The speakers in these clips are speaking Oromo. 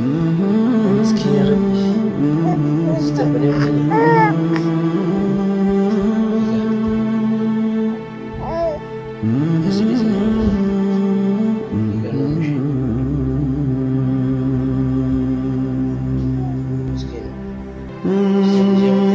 مسكين يا ربي استقبل يوم ثاني يا سيدي سلام قالوا مشي مسكين استقبل يوم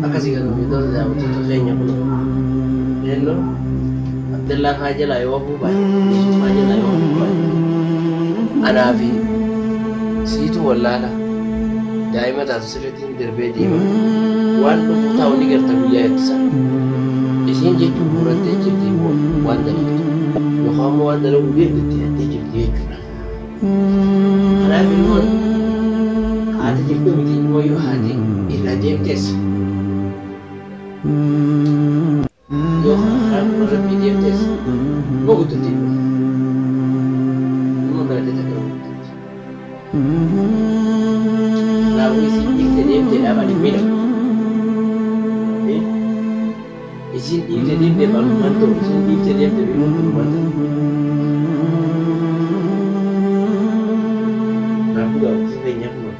akasih kan itu dah waktu tu saya nyamuk, hello, Abdullah aja lah yang aku buat, Yusuf aja lah yang aku buat, Anafi, situ wallah lah, daima tak sesuatu terbedi, wan tu tahu ni kerja dia itu, isin je tu buat dia jadi wan dah itu, yo kamu wan dah lu dia jadi dia itu, Anafi pun, ada jadi mesti mau yo hati, ilah dia tes. Yo harap lebih dia tes, mau tu tiba, mau berada di dalam. Lalu isi dia tidak ada minum, isi dia baru mantu, isi dia minum mantu. Aku dah sebenarnya pun,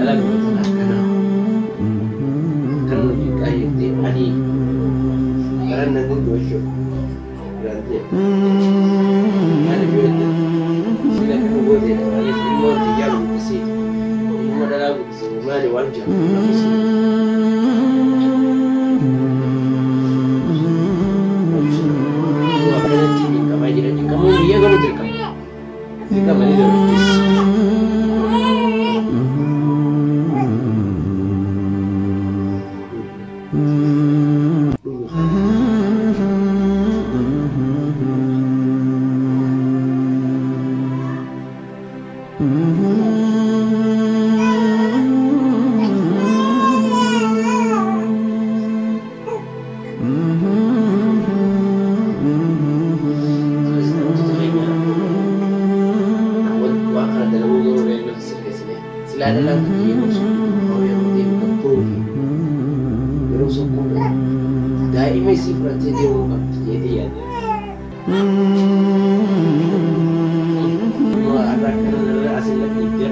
dalam itu nak kenal. Ani karena nanti dosa berarti ada juga sila kamu buat itu ada semua tiga bukti semua adalah bukti semua ada wajah dua kali tinggi kamu aja dan kamu dia kamu terkam jika mana dia adalah dia maksud yang dia improve terus aku dah imasi berarti dia bukan jadi ada ada kerana hasil lagi dia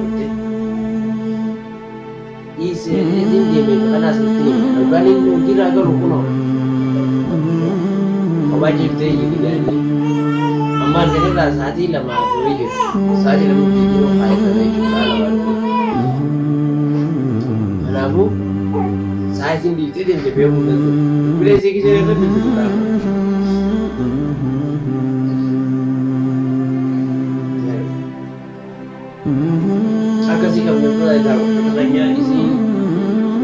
isi ini dia bukan hasil ini organik itu tidak akan rukuno wajib dia jadi jadi amal jadi lah sahji lama boleh sahji lama video file kerja juga lawan Namu, saya sendiri tidak lebih mudah tu. Bila saya kisah yang lebih mudah. Agak sih kamu pernah tahu katanya isi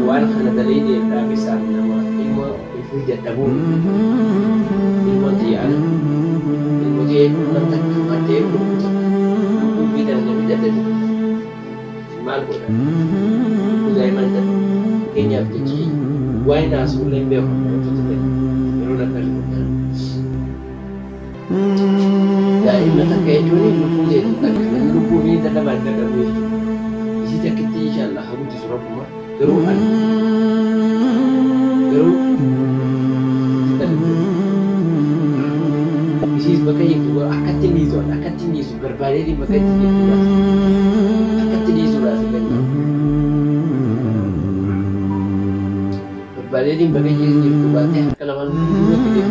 wan karena dari dia dah bisa nama ilmu jatabu, ilmu dia nanti mati ilmu kita lebih jatabu. Mal pun. Zaman tu, Kenya pergi, why not sulit dia orang tu tu, orang nak kerja. Jadi macam kayak ni lupu je, lupu ni tak dapat kita buat. Isi tak kita insyaAllah aku di Surabaya, teruan, teru, kita lupu. Isi sebagai itu, akad tinggi tu, berbalik di bagai tinggi tu, akad tinggi surah sebenarnya. Berbalik di bagai tinggi tu, bagai kalau malu dua tiga.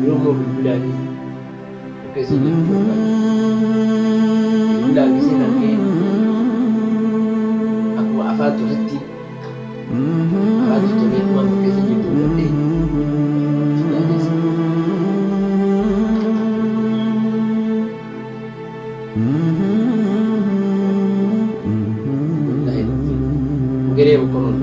Belum lagi, kasi lagi sih nanti aku maafat tu hati هذا الطريق ما بكيت جدو لديه قريب يكونون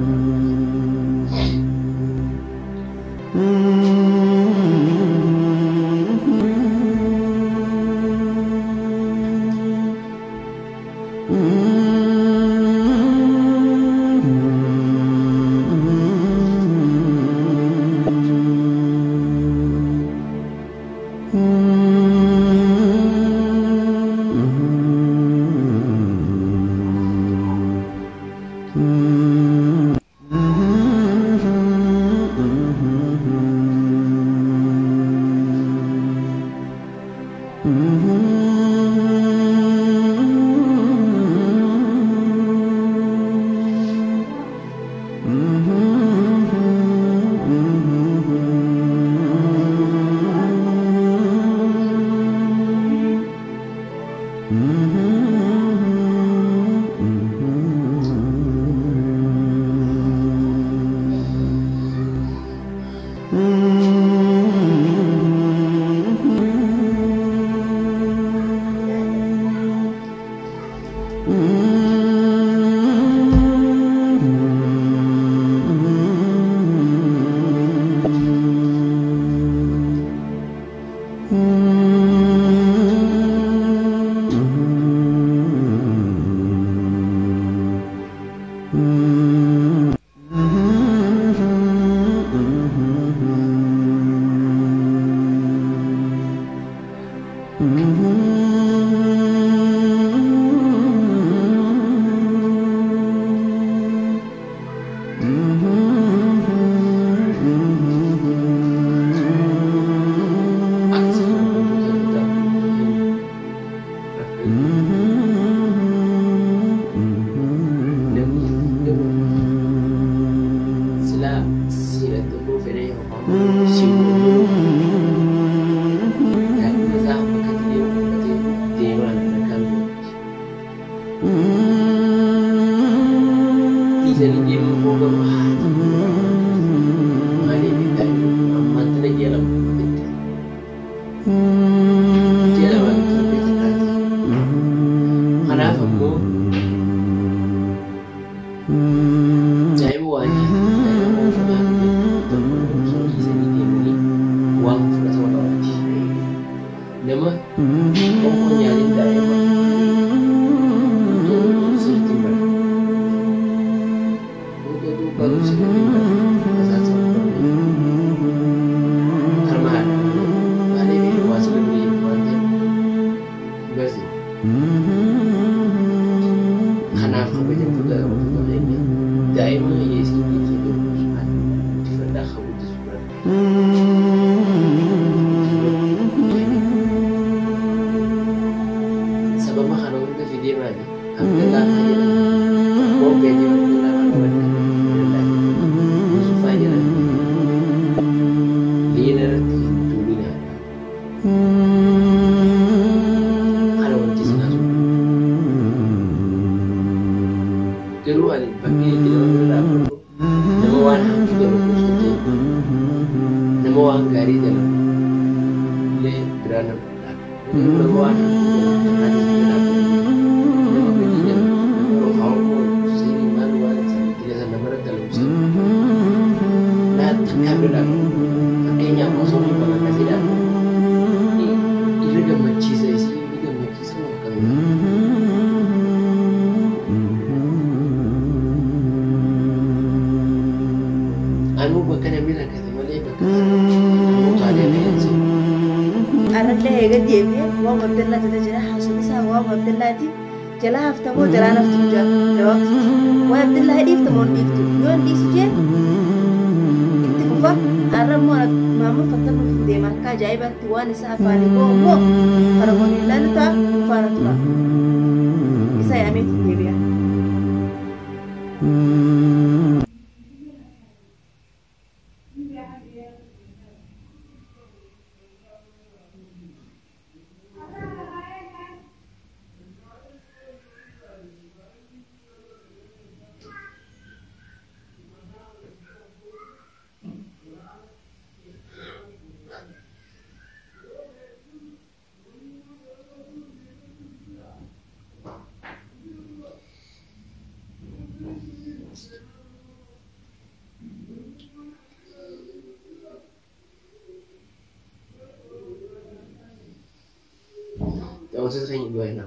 جلا هفتمو جلا نفتو جواب وعبد الله ديفت مون ديفتو يون ديس جي اتفوفا عرب مو ماما فتنو في ديما كا جايبة تواني سافاني بومو فرغوني لانتا فارتوا إسا يامي تدبيا Obboleessa keenya du'aa hin